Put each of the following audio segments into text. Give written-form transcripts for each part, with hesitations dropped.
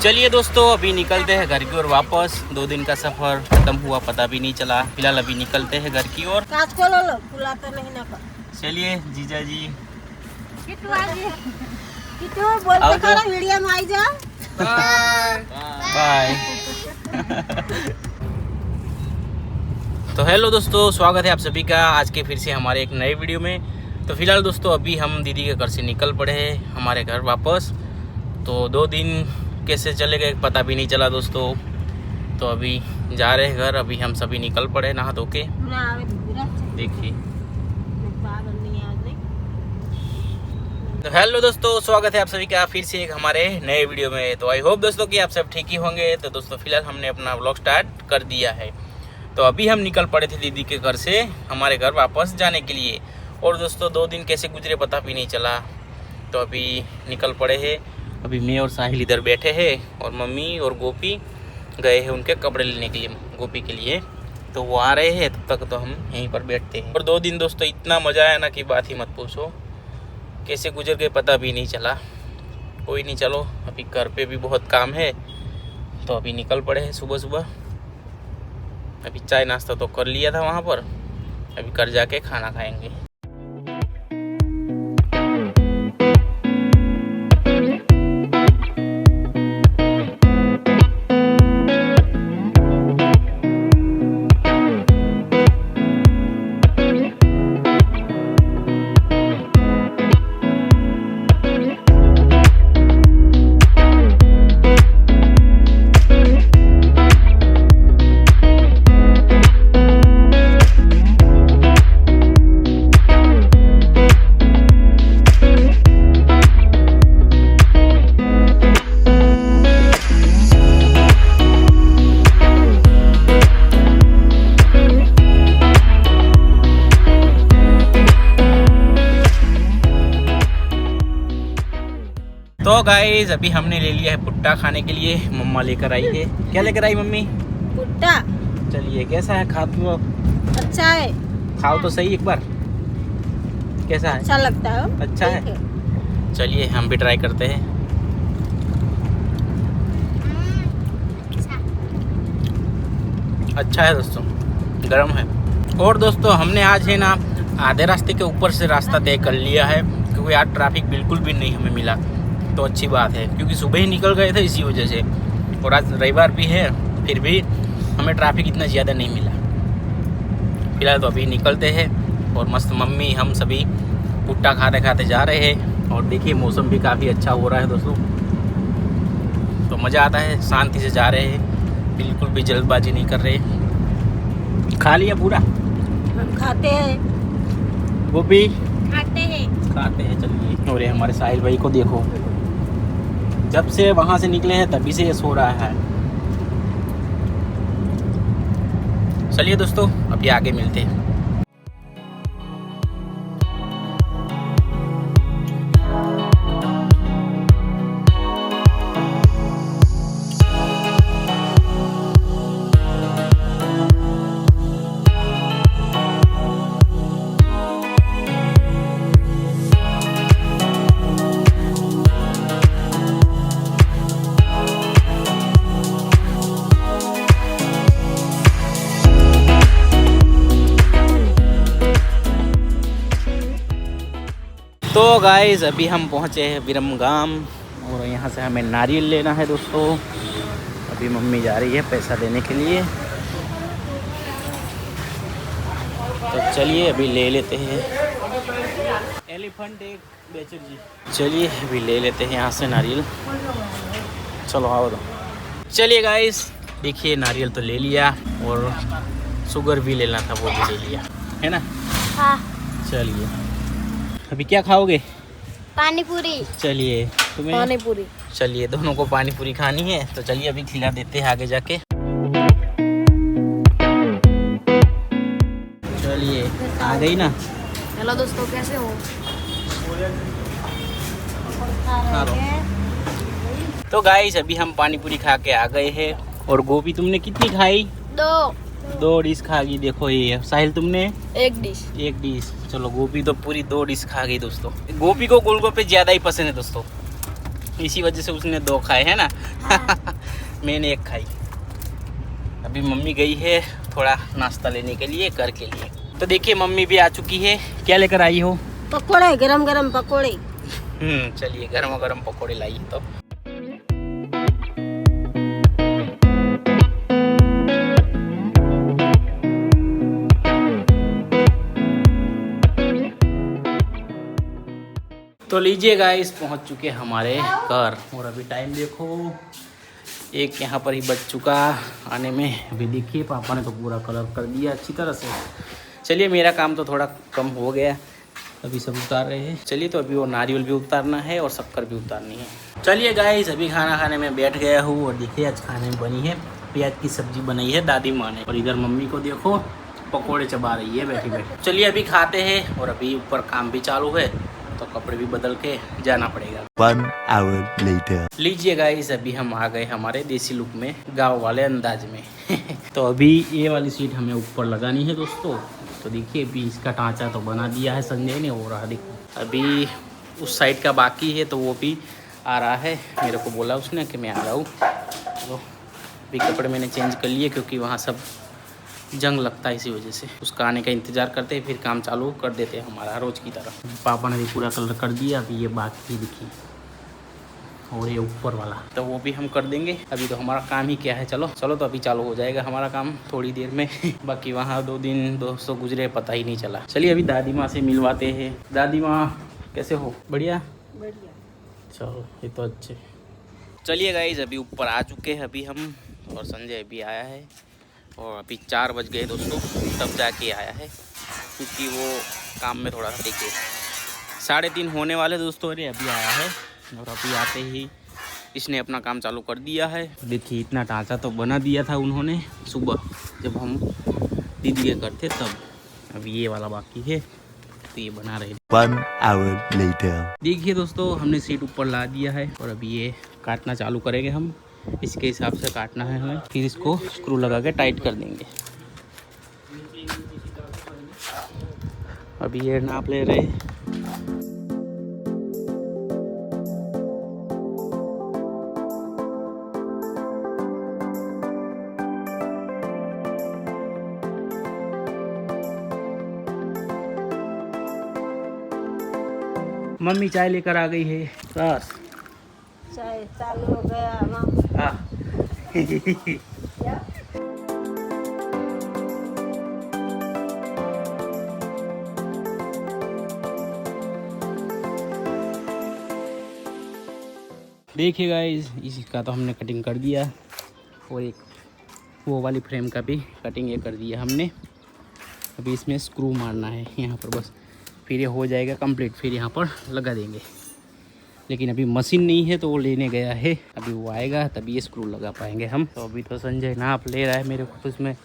चलिए दोस्तों, अभी निकलते हैं घर की ओर वापस। 2 दिन का सफर खत्म हुआ, पता भी नहीं चला। फिलहाल अभी निकलते हैं घर की ओर। चलिए जीजा जी, वीडियो में आई जा। बाय। तो हेलो दोस्तों, स्वागत है आप सभी का आज के फिर से हमारे एक नए वीडियो में। तो फिलहाल दोस्तों अभी हम दीदी के घर से निकल पड़े हैं हमारे घर वापस। तो 2 दिन कैसे चले गए पता भी नहीं चला दोस्तों। तो अभी जा रहे हैं घर। अभी हम सभी निकल पड़े नहा धो के। देखिए। तो हेलो दोस्तों, स्वागत है आप सभी का फिर से एक हमारे नए वीडियो में। तो आई होप दोस्तों कि आप सब ठीक ही होंगे। तो दोस्तों फिलहाल हमने अपना व्लॉग स्टार्ट कर दिया है। तो अभी हम निकल पड़े थे दीदी के घर से हमारे घर वापस जाने के लिए। और दोस्तों 2 दिन कैसे गुजरे पता भी नहीं चला। तो अभी निकल पड़े हैं। अभी मैं और साहिल इधर बैठे हैं और मम्मी और गोपी गए हैं उनके कपड़े लेने के लिए, गोपी के लिए। तो वो आ रहे हैं, तब तक तो हम यहीं पर बैठते हैं। और 2 दिन दोस्तों इतना मज़ा आया ना कि बात ही मत पूछो। कैसे गुजर गए पता भी नहीं चला। कोई नहीं, चलो अभी घर पे भी बहुत काम है। तो अभी निकल पड़े हैं सुबह सुबह। अभी चाय नाश्ता तो कर लिया था वहाँ पर। अभी घर जाके खाना खाएंगे। तो गाइस अभी हमने ले लिया है पुट्टा खाने के लिए। मम्मा लेकर आई है। क्या लेकर आई मम्मी? पुट्टा। चलिए, कैसा है? खा तो अच्छा है। खाओ तो सही एक बार। कैसा है? अच्छा लगता है। अच्छा है। चलिए हम भी ट्राई करते हैं। अच्छा है दोस्तों, गरम है। और दोस्तों हमने आज है ना आधे रास्ते के ऊपर से रास्ता तय कर लिया है, क्योंकि आज ट्रैफिक बिल्कुल भी नहीं हमें मिला। तो अच्छी बात है, क्योंकि सुबह ही निकल गए थे इसी वजह से। और आज रविवार भी है, फिर भी हमें ट्रैफिक इतना ज़्यादा नहीं मिला। फिलहाल तो अभी निकलते हैं और मस्त मम्मी हम सभी पुट्टा खाते खाते जा रहे हैं। और देखिए मौसम भी काफ़ी अच्छा हो रहा है दोस्तों। तो मज़ा आता है, शांति से जा रहे हैं, बिल्कुल भी जल्दबाजी नहीं कर रहे। खा लिया पूरा? हम खाते हैं। वो भी खाते हैं। चलिए। और ये हमारे साहिल भाई को देखो, जब से वहाँ से निकले हैं तभी से ये सो रहा है। चलिए दोस्तों अभी आगे मिलते हैं। तो गाइस अभी हम पहुँचे हैं विरमगाम और यहाँ से हमें नारियल लेना है दोस्तों। अभी मम्मी जा रही है पैसा देने के लिए। तो चलिए अभी ले लेते हैं। एलिफेंट एक बेचर जी। चलिए अभी ले लेते हैं यहाँ से नारियल। चलो आओ तो। चलिए गाइस देखिए नारियल तो ले लिया और शुगर भी लेना था, वो भी ले लिया है ना। हाँ। चलिए अभी क्या खाओगे? पानी पूरी। चलिए तुम्हें पानी पूरी। चलिए दोनों को पानी पूरी खानी है। तो चलिए अभी खिला देते हैं आगे जाके। चलिए आ गई ना। हेलो दोस्तों, कैसे हो? तो गाइस अभी हम पानी पूरी खा के आ गए हैं। और गोभी तुमने कितनी खाई? 2 डिश खा गई। देखो ये साहिल तुमने 1 डिश। 1 डिश। चलो गोभी तो पूरी 2 डिश खा गई दोस्तों। गोभी को गोलगप्पे ज्यादा ही पसंद है दोस्तों। इसी वजह से उसने 2 खाए है ना। मैंने 1 खाई। अभी मम्मी गई है थोड़ा नाश्ता लेने के लिए, घर के लिए। तो देखिए मम्मी भी आ चुकी है। क्या लेकर आई हो? पकोड़े, गरम गरम पकोड़े। चलिए गरम गरम पकोड़े लाइए। तो लीजिए गाइस, पहुंच चुके हमारे घर। और अभी टाइम देखो, 1 यहाँ पर ही बज चुका आने में। अभी देखिए पापा ने तो पूरा कलर कर दिया अच्छी तरह से। चलिए मेरा काम तो थोड़ा कम हो गया, अभी सब उतार रहे हैं। चलिए तो अभी वो नारियल भी उतारना है और शक्कर भी उतारनी है। चलिए गाइस, अभी खाना खाने में बैठ गया हूँ। और देखिए आज खाने में बनी है प्याज की सब्जी बनाई है दादी माँ ने। और इधर मम्मी को देखो पकोड़े चबा रही है बैठी बैठी। चलिए अभी खाते हैं। और अभी ऊपर काम भी चालू है तो कपड़े भी बदल के जाना पड़ेगा। 1 hour later. लीजिए गाइस, अभी हम आ गए हमारे देसी लुक में, गांव वाले अंदाज में। तो अभी ये वाली सीट हमें ऊपर लगानी है दोस्तों। तो देखिए अभी इसका ढांचा तो बना दिया है संजय ने। हो रहा देखो, अभी उस साइड का बाकी है तो वो भी आ रहा है। मेरे को बोला उसने कि मैं आ रहा हूँ। तो अभी कपड़े मैंने चेंज कर लिए क्योंकि वहाँ सब जंग लगता है, इसी वजह से उसका आने का इंतज़ार करते हैं, फिर काम चालू कर देते हैं हमारा रोज़ की तरह। पापा ने भी पूरा कलर कर दिया। अभी ये बाकी दिखी और ये ऊपर वाला तो वो भी हम कर देंगे। अभी तो हमारा काम ही क्या है। चलो तो अभी चालू हो जाएगा हमारा काम थोड़ी देर में। बाकी वहाँ 2 दिन 200 गुजरे पता ही नहीं चला। चलिए अभी दादी माँ से मिलवाते हैं। दादी माँ कैसे हो? बढ़िया बढ़िया। चलो ये तो अच्छे। चलिए गाइस, अभी ऊपर आ चुके हैं अभी हम। और संजय अभी आया है। और अभी 4 बज गए दोस्तों, तब जाके आया है क्योंकि वो काम में थोड़ा सा देखिए 3:30 होने वाले दोस्तों। अरे अभी आया है और अभी आते ही इसने अपना काम चालू कर दिया है। देखिए इतना ढांचा तो बना दिया था उन्होंने सुबह जब हम दीदी के घर थे तब। अभी ये वाला बाकी है तो ये बना रहे। 1 hour later. देखिए दोस्तों, हमने सीट ऊपर ला दिया है और अभी ये काटना चालू करेंगे हम। इसके हिसाब से काटना है हमें, फिर इसको स्क्रू लगा के टाइट कर देंगे। अभी ये नाप ले रहे। मम्मी चाय लेकर आ गई है। बस चाय चालू हो गया माँ। हाँ। देखिए गाइस, इसका तो हमने कटिंग कर दिया और एक वो वाली फ्रेम का भी कटिंग ये कर दिया हमने। अभी इसमें स्क्रू मारना है यहाँ पर बस, फिर ये हो जाएगा कंप्लीट। फिर यहाँ पर लगा देंगे। लेकिन अभी मशीन नहीं है तो वो लेने गया है। अभी वो आएगा तभी ये स्क्रू लगा पाएंगे हम। तो अभी तो संजय नाप ले रहा है, मेरे को तो इसमें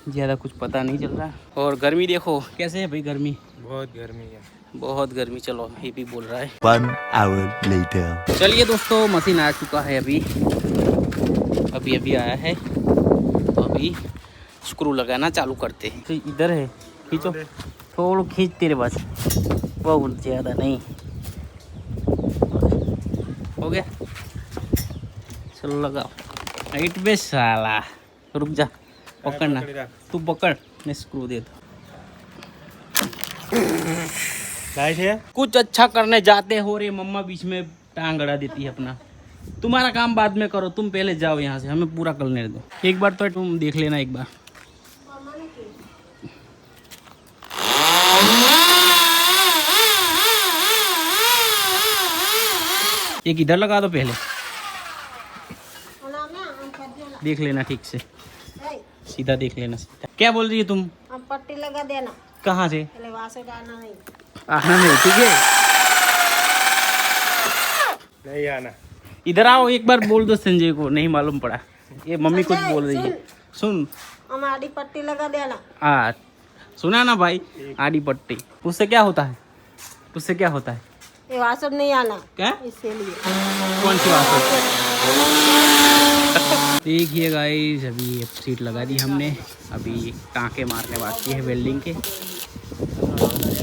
ज़्यादा कुछ पता नहीं चल रहा। और गर्मी देखो कैसे है भाई, गर्मी बहुत गर्मी है, बहुत गर्मी। चलो ये भी बोल रहा है। 1 hour later. चलिए दोस्तों, मशीन आ चुका है अभी अभी आया है। तो अभी स्क्रू लगाना चालू करते हैं। तो इधर है, खींचो थोड़ा, खींच तेरे बस, बहुत ज़्यादा नहीं। हो गया, चलो लगाओ। हाइट पे साला, रुक जा, पकड़ना तू, पकड़ मैं स्क्रू दे दो। कुछ अच्छा करने जाते हो रे मम्मा, बीच में टांग अड़ा देती है अपना। तुम्हारा काम बाद में करो, तुम पहले जाओ यहाँ से, हमें पूरा करने दो। एक बार तो तुम देख लेना एक बार। एक इधर लगा दो पहले, देख लेना ठीक से, सीधा देख लेना सीधा। क्या बोल रही है तुम? हम पट्टी लगा देना। कहाँ से? पहले वहाँ से आना नहीं, आना नहीं, ठीक है नहीं आना। इधर आओ एक बार, बोल दो संजय को, नहीं मालूम पड़ा। ये मम्मी कुछ बोल रही है, सुन। हम आड़ी पट्टी लगा देना। सुना ना भाई, आड़ी पट्टी, उससे क्या होता है? उससे क्या होता है? ये वासर नहीं आना क्या? इसीलिए। कौन सी वासर? देखिए गाइस, अभी सीट लगा दी हमने। अभी टाँके मारने बाकी है वेल्डिंग के,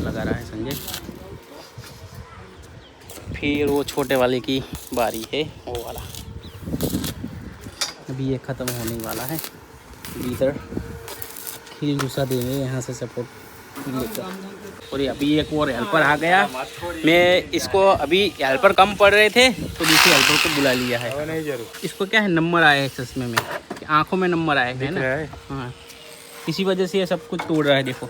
लगा रहा है संजय। फिर वो छोटे वाले की बारी है, वो वाला। अभी ये ख़त्म होने वाला है। इधर खील घुसा देंगे यहाँ से सपोर्ट लेकर। और ये अभी एक और हेल्पर आ गया। मैं इसको अभी हेल्पर कम पड़ रहे थे तो दूसरे हेल्पर को बुला लिया है। नहीं जरूर इसको क्या है, नंबर आए हैं चश्मे में, आँखों में नंबर आए हैं ना। है। हाँ, इसी वजह से ये सब कुछ तोड़ रहा है। देखो,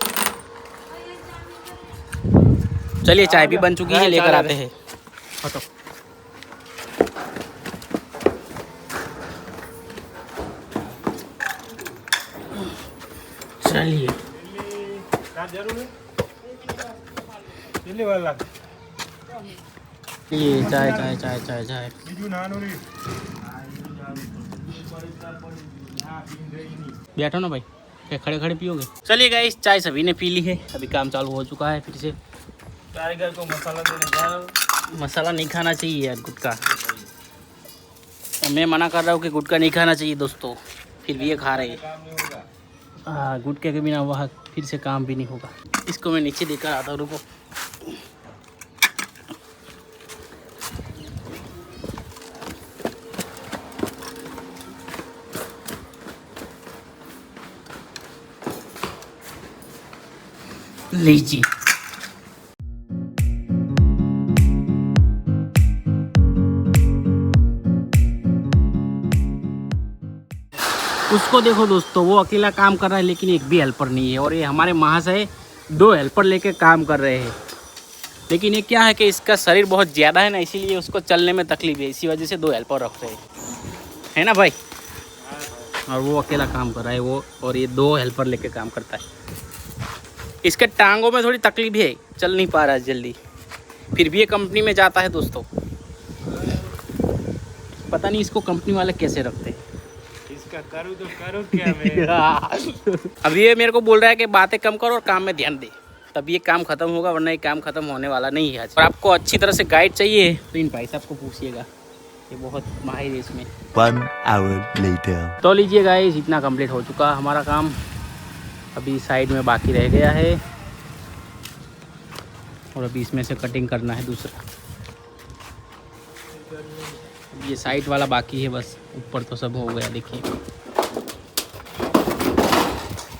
चलिए चाय भी बन चुकी है, लेकर आते हैं। हटो। चलिए दिल्ली वाला ये चाय चाय चाय चाय चाय। बैठो ना भाई, क्या खड़े खड़े पियोगे? चलिए गाइस, चाय सभी ने पी ली है। अभी काम चालू हो चुका है फिर से। कारीगर को मसाला देने जा रहा हूं। मसाला नहीं खाना चाहिए यार, गुटखा। मैं मना कर रहा हूँ कि गुटखा नहीं खाना चाहिए दोस्तों, फिर भी ये खा रहे हैं। हाँ, गुटखे के बिना वहाँ फिर से काम भी नहीं होगा। इसको मैं नीचे देकर आता हूँ, रुको। लीजिए। उसको देखो दोस्तों, वो अकेला काम कर रहा है लेकिन एक भी हेल्पर नहीं है। और ये हमारे महाशय 2 हेल्पर लेके काम कर रहे हैं। लेकिन ये क्या है कि इसका शरीर बहुत ज़्यादा है ना, इसीलिए उसको चलने में तकलीफ है। इसी वजह से 2 हेल्पर रख रहे हैं, है ना भाई। और वो अकेला काम कर रहा है वो, और ये 2 हेल्पर लेके काम करता है। इसके टांगों में थोड़ी तकलीफ है, चल नहीं पा रहा है जल्दी, फिर भी ये कंपनी में जाता है दोस्तों। पता नहीं इसको कंपनी वाले कैसे रखते हैं। इसका करूँ तो करूँ क्या मैं? अब ये मेरे को बोल रहा है कि बातें कम करो और काम में ध्यान दे, तब ये काम खत्म होगा, वरना ये काम खत्म होने वाला नहीं है आज। और आपको अच्छी तरह से गाइड चाहिए तो इन भाई साहब को पूछिएगा, ये बहुत माहिर है इसमें। 1 hour later. तो लीजिए गाइस, इतना कंप्लीट हो चुका हमारा काम। अभी साइड में बाकी रह गया है और अभी इसमें से कटिंग करना है दूसरा। अब ये साइड वाला बाकी है बस, ऊपर तो सब हो गया देखिए।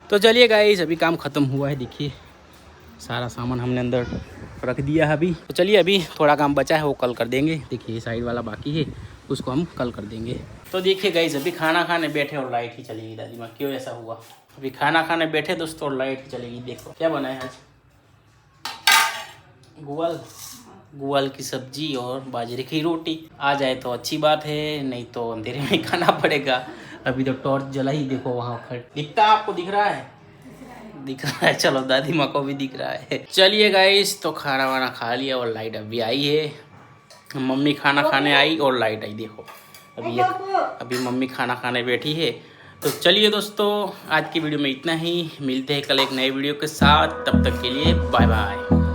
तो चलिए गाइस, अभी काम ख़त्म हुआ है। देखिए सारा सामान हमने अंदर रख दिया है अभी। तो चलिए, अभी थोड़ा काम बचा है वो कल कर देंगे। देखिए ये साइड वाला बाकी है, उसको हम कल कर देंगे। तो देखिए गाइस, अभी खाना खाने बैठे और लाइट ही चलेगी। दादी माँ, क्यों ऐसा हुआ? अभी खाना खाने बैठे दोस्तों और लाइट ही चलेगी। देखो क्या बना है आज, गुआल की सब्जी और बाजरे की रोटी। आ जाए तो अच्छी बात है, नहीं तो अंधेरे में खाना पड़ेगा। अभी तो टॉर्च जला ही, देखो वहाँ खड़ दिखता, आपको दिख रहा है? दिख रहा है, चलो दादी माँ को भी दिख रहा है। चलिए गाइस, तो खाना वाना खा लिया और लाइट अभी आई है। मम्मी खाना खाने आई और लाइट आई। देखो अभी मम्मी खाना खाने बैठी है। तो चलिए दोस्तों, आज की वीडियो में इतना ही। मिलते हैं कल एक नए वीडियो के साथ, तब तक के लिए बाय बाय।